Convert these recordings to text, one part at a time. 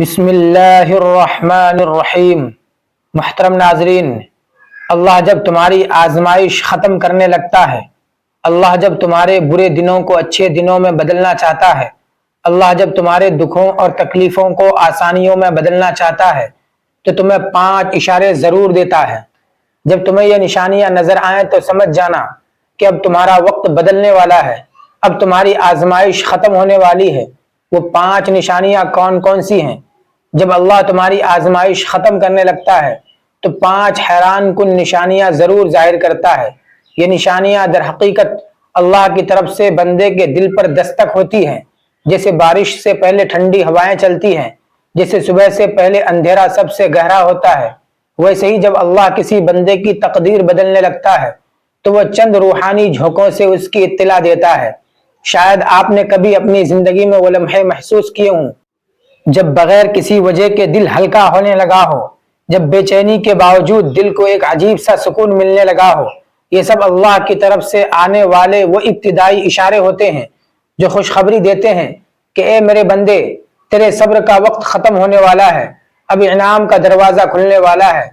بسم اللہ الرحمن الرحیم۔ محترم ناظرین، اللہ جب تمہاری آزمائش ختم کرنے لگتا ہے، اللہ جب تمہارے برے دنوں کو اچھے دنوں میں بدلنا چاہتا ہے، اللہ جب تمہارے دکھوں اور تکلیفوں کو آسانیوں میں بدلنا چاہتا ہے تو تمہیں 5 اشارے ضرور دیتا ہے۔ جب تمہیں یہ نشانیاں نظر آئیں تو سمجھ جانا کہ اب تمہارا وقت بدلنے والا ہے، اب تمہاری آزمائش ختم ہونے والی ہے۔ وہ 5 نشانیاں کون کون سی ہیں؟ جب اللہ تمہاری آزمائش ختم کرنے لگتا ہے تو 5 حیران کن نشانیاں ضرور ظاہر کرتا ہے۔ یہ نشانیاں در حقیقت اللہ کی طرف سے بندے کے دل پر دستک ہوتی ہیں، جیسے بارش سے پہلے ٹھنڈی ہوائیں چلتی ہیں، جیسے صبح سے پہلے اندھیرا سب سے گہرا ہوتا ہے، ویسے ہی جب اللہ کسی بندے کی تقدیر بدلنے لگتا ہے تو وہ چند روحانی جھونکوں سے اس کی اطلاع دیتا ہے۔ شاید آپ نے کبھی اپنی زندگی میں وہ لمحے محسوس کیے ہوں جب بغیر کسی وجہ کے دل ہلکا ہونے لگا ہو، جب بے چینی کے باوجود دل کو ایک عجیب سا سکون ملنے لگا ہو۔ یہ سب اللہ کی طرف سے آنے والے وہ ابتدائی اشارے ہوتے ہیں جو خوشخبری دیتے ہیں کہ اے میرے بندے، تیرے صبر کا وقت ختم ہونے والا ہے، اب انعام کا دروازہ کھلنے والا ہے۔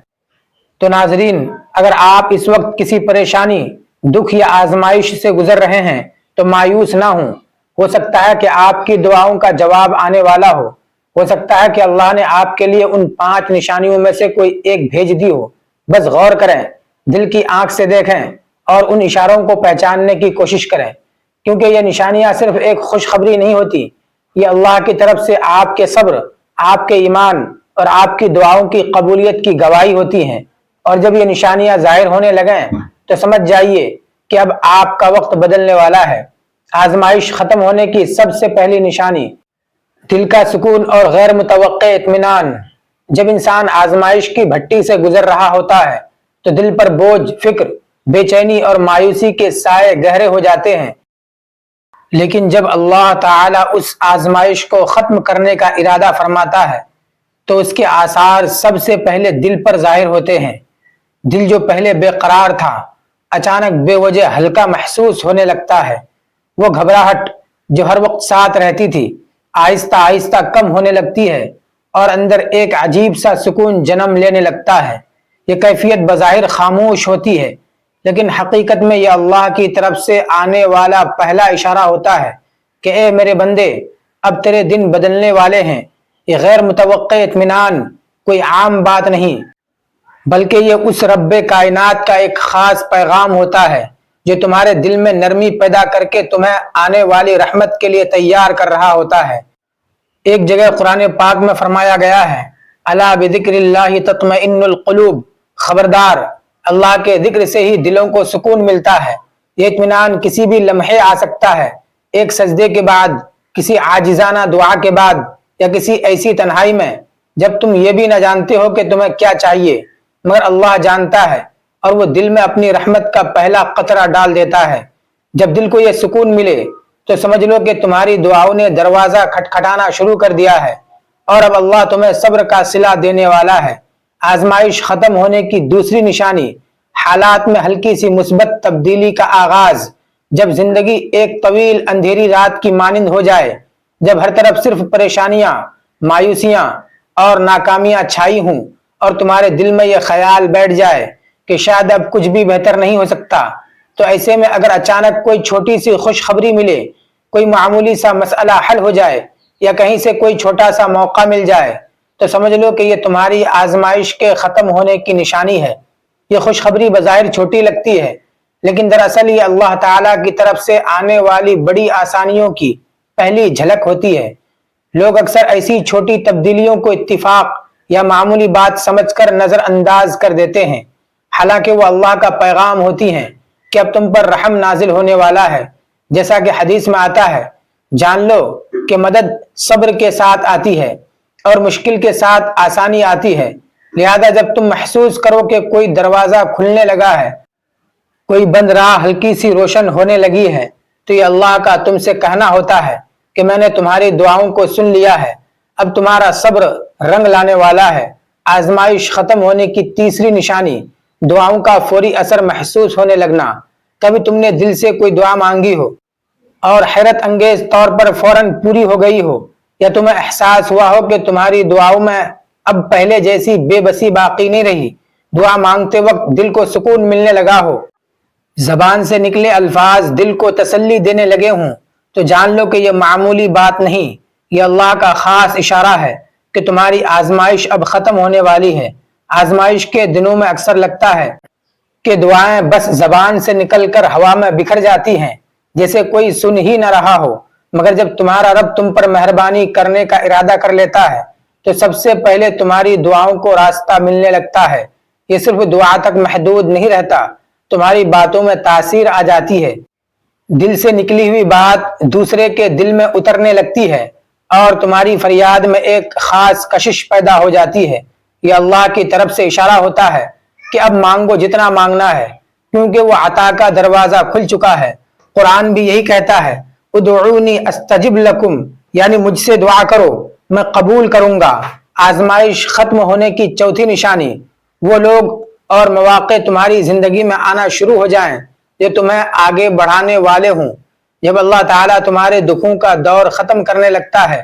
تو ناظرین، اگر آپ اس وقت کسی پریشانی، دکھ یا آزمائش سے گزر رہے ہیں تو مایوس نہ ہوں۔ ہو سکتا ہے کہ آپ کی دعاؤں کا جواب آنے والا ہو سکتا ہے کہ اللہ نے آپ کے لیے ان 5 نشانیوں میں سے کوئی ایک بھیج دی ہو۔ بس غور کریں، دل کی آنکھ سے دیکھیں اور ان اشاروں کو پہچاننے کی کوشش کریں، کیونکہ یہ نشانیاں صرف ایک خوشخبری نہیں ہوتی، یہ اللہ کی طرف سے آپ کے صبر، آپ کے ایمان اور آپ کی دعاؤں کی قبولیت کی گواہی ہوتی ہیں۔ اور جب یہ نشانیاں ظاہر ہونے لگیں تو سمجھ جائیے کہ اب آپ کا وقت بدلنے والا ہے۔ آزمائش ختم ہونے کی سب سے پہلی نشانی دل کا سکون اور غیر متوقع اطمینان۔ جب انسان آزمائش کی بھٹی سے گزر رہا ہوتا ہے تو دل پر بوجھ، فکر، بے چینی اور مایوسی کے سائے گہرے ہو جاتے ہیں، لیکن جب اللہ تعالیٰ اس آزمائش کو ختم کرنے کا ارادہ فرماتا ہے تو اس کے آثار سب سے پہلے دل پر ظاہر ہوتے ہیں۔ دل جو پہلے بے قرار تھا، اچانک بے وجہ ہلکا محسوس ہونے لگتا ہے۔ وہ گھبراہٹ جو ہر وقت ساتھ رہتی تھی، آہستہ آہستہ کم ہونے لگتی ہے اور اندر ایک عجیب سا سکون جنم لینے لگتا ہے۔ یہ کیفیت بظاہر خاموش ہوتی ہے، لیکن حقیقت میں یہ اللہ کی طرف سے آنے والا پہلا اشارہ ہوتا ہے کہ اے میرے بندے، اب تیرے دن بدلنے والے ہیں۔ یہ غیر متوقع اطمینان کوئی عام بات نہیں، بلکہ یہ اس رب کائنات کا ایک خاص پیغام ہوتا ہے جو تمہارے دل میں نرمی پیدا کر کے تمہیں آنے والی رحمت کے لیے تیار کر رہا ہوتا ہے۔ ایک جگہ قرآن پاک میں فرمایا گیا ہے، الا بذکر اللہ تطمئن القلوب، خبردار، اللہ کے ذکر سے ہی دلوں کو سکون ملتا ہے۔ یہ اطمینان کسی بھی لمحے آ سکتا ہے، ایک سجدے کے بعد، کسی عاجزانہ دعا کے بعد، یا کسی ایسی تنہائی میں جب تم یہ بھی نہ جانتے ہو کہ تمہیں کیا چاہیے، مگر اللہ جانتا ہے اور وہ دل میں اپنی رحمت کا پہلا قطرہ ڈال دیتا ہے۔ جب دل کو یہ سکون ملے تو سمجھ لو کہ تمہاری دعاؤں نے دروازہ کھٹکھٹانا شروع کر دیا ہے اور اب اللہ تمہیں صبر کا صلہ دینے والا ہے۔ آزمائش ختم ہونے کی دوسری نشانی حالات میں ہلکی سی مثبت تبدیلی کا آغاز۔ جب زندگی ایک طویل اندھیری رات کی مانند ہو جائے، جب ہر طرف صرف پریشانیاں، مایوسیاں اور ناکامیاں چھائی ہوں اور تمہارے دل میں یہ خیال بیٹھ جائے کہ شاید اب کچھ بھی بہتر نہیں ہو سکتا، تو ایسے میں اگر اچانک کوئی چھوٹی سی خوشخبری ملے، کوئی معمولی سا مسئلہ حل ہو جائے یا کہیں سے کوئی چھوٹا سا موقع مل جائے، تو سمجھ لو کہ یہ تمہاری آزمائش کے ختم ہونے کی نشانی ہے۔ یہ خوشخبری بظاہر چھوٹی لگتی ہے، لیکن دراصل یہ اللہ تعالیٰ کی طرف سے آنے والی بڑی آسانیوں کی پہلی جھلک ہوتی ہے۔ لوگ اکثر ایسی چھوٹی تبدیلیوں کو اتفاق یا معمولی بات سمجھ کر نظر انداز کر دیتے ہیں، حالانکہ وہ اللہ کا پیغام ہوتی ہیں کہ اب تم پر رحم نازل ہونے والا ہے۔ جیسا کہ حدیث میں آتا ہے، جان لو کہ مدد صبر کے ساتھ آتی ہے اور مشکل کے ساتھ آسانی آتی ہے، لہذا جب تم محسوس کرو کہ کوئی دروازہ کھلنے لگا ہے، کوئی بند راہ ہلکی سی روشن ہونے لگی ہے، تو یہ اللہ کا تم سے کہنا ہوتا ہے کہ میں نے تمہاری دعاؤں کو سن لیا ہے، اب تمہارا صبر رنگ لانے والا ہے۔ آزمائش ختم ہونے کی تیسری نشانی دعاؤں کا فوری اثر محسوس ہونے لگنا۔ کبھی تم نے دل سے کوئی دعا مانگی ہو اور حیرت انگیز طور پر فوراً پوری ہو گئی ہو، یا تمہیں احساس ہوا ہو کہ تمہاری دعاؤں میں اب پہلے جیسی بے بسی باقی نہیں رہی، دعا مانگتے وقت دل کو سکون ملنے لگا ہو، زبان سے نکلے الفاظ دل کو تسلی دینے لگے ہوں، تو جان لو کہ یہ معمولی بات نہیں، یہ اللہ کا خاص اشارہ ہے کہ تمہاری آزمائش اب ختم ہونے والی ہے۔ آزمائش کے دنوں میں اکثر لگتا ہے کہ دعائیں بس زبان سے نکل کر ہوا میں بکھر جاتی ہیں، جیسے کوئی سن ہی نہ رہا ہو، مگر جب تمہارا رب تم پر مہربانی کرنے کا ارادہ کر لیتا ہے تو سب سے پہلے تمہاری دعاؤں کو راستہ ملنے لگتا ہے۔ یہ صرف دعا تک محدود نہیں رہتا، تمہاری باتوں میں تاثیر آ جاتی ہے، دل سے نکلی ہوئی بات دوسرے کے دل میں اترنے لگتی ہے اور تمہاری فریاد میں ایک خاص کشش پیدا ہو جاتی ہے۔ یہ اللہ کی طرف سے اشارہ ہوتا ہے کہ اب مانگو جتنا مانگنا ہے، کیونکہ وہ عطا کا دروازہ کھل چکا ہے۔ قرآن بھی یہی کہتا ہے، ادعونی استجب لکم، یعنی مجھ سے دعا کرو میں قبول کروں گا۔ آزمائش ختم ہونے کی چوتھی نشانی، وہ لوگ اور مواقع تمہاری زندگی میں آنا شروع ہو جائیں جو تمہیں آگے بڑھانے والے ہوں۔ جب اللہ تعالیٰ تمہارے دکھوں کا دور ختم کرنے لگتا ہے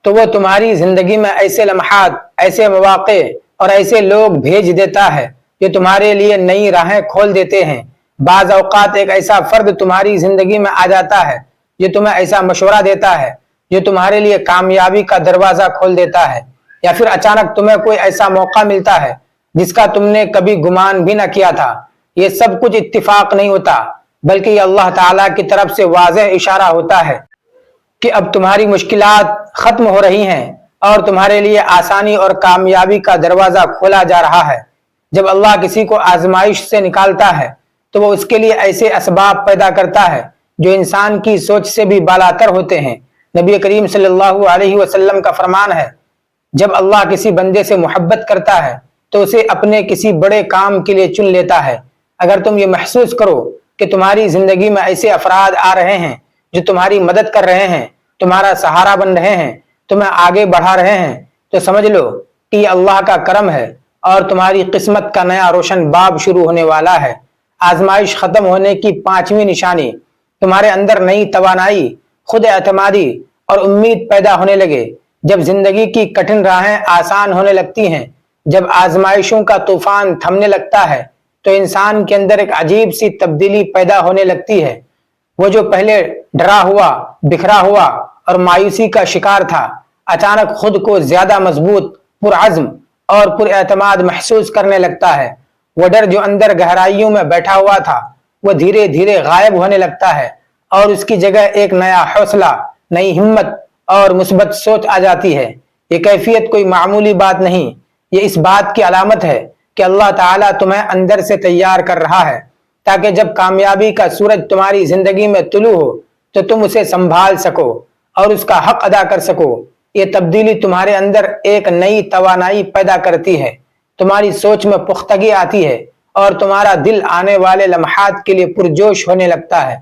تو وہ تمہاری زندگی میں ایسے لمحات، ایسے مواقع اور ایسے لوگ بھیج دیتا ہے جو تمہارے لیے نئی راہیں کھول دیتے ہیں۔ بعض اوقات ایک ایسا فرد تمہاری زندگی میں آ جاتا ہے جو تمہیں ایسا مشورہ دیتا ہے جو تمہارے لیے کامیابی کا دروازہ کھول دیتا ہے، یا پھر اچانک تمہیں کوئی ایسا موقع ملتا ہے جس کا تم نے کبھی گمان بھی نہ کیا تھا۔ یہ سب کچھ اتفاق نہیں ہوتا، بلکہ یہ اللہ تعالیٰ کی طرف سے واضح اشارہ ہوتا ہے کہ اب تمہاری مشکلات ختم ہو رہی ہیں اور تمہارے لیے آسانی اور کامیابی کا دروازہ کھولا جا رہا ہے۔ جب اللہ کسی کو آزمائش سے نکالتا ہے تو وہ اس کے لیے ایسے اسباب پیدا کرتا ہے جو انسان کی سوچ سے بھی بالاتر ہوتے ہیں۔ نبی کریم صلی اللہ علیہ وسلم کا فرمان ہے، جب اللہ کسی بندے سے محبت کرتا ہے تو اسے اپنے کسی بڑے کام کے لیے چن لیتا ہے۔ اگر تم یہ محسوس کرو کہ تمہاری زندگی میں ایسے افراد آ رہے ہیں جو تمہاری مدد کر رہے ہیں، تمہارا سہارا بن رہے ہیں، تمہیں آگے بڑھا رہے ہیں، تو سمجھ لو کہ یہ اللہ کا کرم ہے اور تمہاری قسمت کا نیا روشن باب شروع ہونے والا ہے۔ آزمائش ختم ہونے کی پانچویں نشانی، تمہارے اندر نئی توانائی، خود اعتمادی اور امید پیدا ہونے لگے۔ جب زندگی کی کٹھن راہیں آسان ہونے لگتی ہیں، جب آزمائشوں کا طوفان تھمنے لگتا ہے تو انسان کے اندر ایک عجیب سی تبدیلی پیدا ہونے لگتی ہے۔ وہ جو پہلے ڈرا ہوا، بکھرا ہوا اور مایوسی کا شکار تھا، اچانک خود کو زیادہ مضبوط، پرعزم اور پر اعتماد محسوس کرنے لگتا ہے۔ وہ ڈر جو اندر گہرائیوں میں بیٹھا ہوا تھا وہ دھیرے دھیرے غائب ہونے لگتا ہے اور اس کی جگہ ایک نیا حوصلہ، نئی ہمت اور مثبت سوچ آ جاتی ہے۔ یہ کیفیت کوئی معمولی بات نہیں، یہ اس بات کی علامت ہے کہ اللہ تعالیٰ تمہیں اندر سے تیار کر رہا ہے تاکہ جب کامیابی کا سورج تمہاری زندگی میں طلوع ہو تو تم اسے سنبھال سکو اور اس کا حق ادا کر سکو۔ یہ تبدیلی تمہارے اندر ایک نئی توانائی پیدا کرتی ہے، تمہاری سوچ میں پختگی آتی ہے اور تمہارا دل آنے والے لمحات کے لیے پرجوش ہونے لگتا ہے۔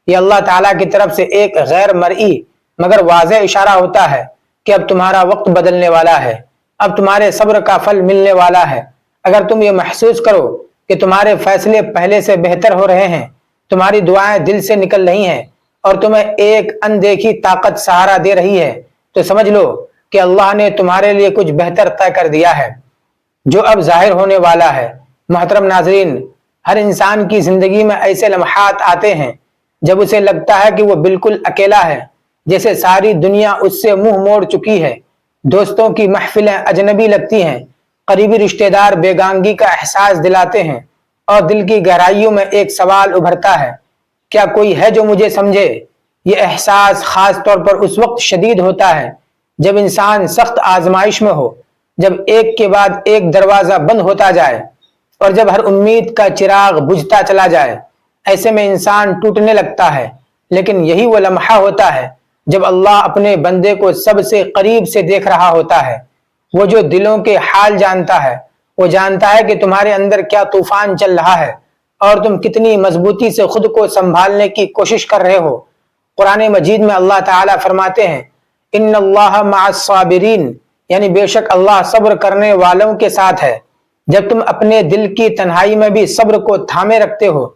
یہ اللہ تعالیٰ کی طرف سے ایک غیر مرئی مگر واضح اشارہ ہوتا ہے کہ اب تمہارا وقت بدلنے والا ہے، اب تمہارے صبر کا پھل ملنے والا ہے۔ اگر تم یہ محسوس کرو کہ تمہارے فیصلے پہلے سے بہتر ہو رہے ہیں، تمہاری دعائیں دل سے نکل رہی ہیں اور تمہیں ایک اندیکھی طاقت سہارا دے رہی ہے، تو سمجھ لو کہ اللہ نے تمہارے لیے کچھ بہتر طے کر دیا ہے جو اب ظاہر ہونے والا ہے۔ محترم ناظرین، ہر انسان کی زندگی میں ایسے لمحات آتے ہیں جب اسے لگتا ہے کہ وہ بالکل اکیلا ہے، جیسے ساری دنیا اس سے منہ موڑ چکی ہے، دوستوں کی محفلیں اجنبی لگتی ہیں، قریبی رشتہ دار بیگانگی کا احساس دلاتے ہیں اور دل کی گہرائیوں میں ایک سوال ابھرتا ہے، کیا کوئی ہے جو مجھے سمجھے؟ یہ احساس خاص طور پر اس وقت شدید ہوتا ہے جب انسان سخت آزمائش میں ہو، جب ایک کے بعد ایک دروازہ بند ہوتا جائے اور جب ہر امید کا چراغ بجھتا چلا جائے۔ ایسے میں انسان ٹوٹنے لگتا ہے، لیکن یہی وہ لمحہ ہوتا ہے جب اللہ اپنے بندے کو سب سے قریب سے دیکھ رہا ہوتا ہے۔ وہ جو دلوں کے حال جانتا ہے، وہ جانتا ہے کہ تمہارے اندر کیا طوفان چل رہا ہے اور تم کتنی مضبوطی سے خود کو سنبھالنے کی کوشش کر رہے ہو۔ قرآن مجید میں اللہ تعالیٰ فرماتے ہیں، ان اللہ مع الصابرین، یعنی بے شک اللہ صبر کرنے والوں کے ساتھ ہے۔ جب تم اپنے دل کی تنہائی میں بھی صبر کو تھامے رکھتے ہو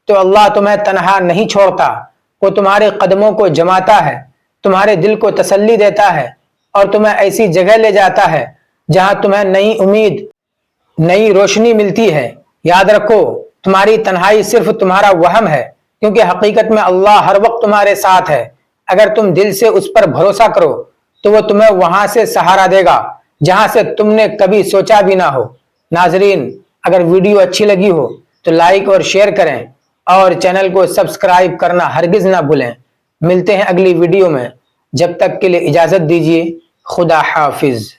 تو اللہ تمہیں تنہا نہیں چھوڑتا، وہ تمہارے قدموں کو جماتا ہے، تمہارے دل کو تسلی دیتا ہے اور تمہیں ایسی جگہ لے جاتا ہے جہاں تمہیں نئی امید، نئی روشنی ملتی ہے۔ یاد رکھو، تمہاری تنہائی صرف تمہارا وہم ہے، کیونکہ حقیقت میں اللہ ہر وقت تمہارے ساتھ ہے۔ اگر تم دل سے اس پر بھروسہ کرو تو وہ تمہیں وہاں سے سہارا دے گا جہاں سے تم نے کبھی سوچا بھی نہ ہو۔ ناظرین، اگر ویڈیو اچھی لگی ہو تو لائک اور شیئر کریں اور چینل کو سبسکرائب کرنا ہرگز نہ بھولیں۔ ملتے ہیں اگلی ویڈیو میں، جب تک کے لیے اجازت دیجیے۔ خدا حافظ۔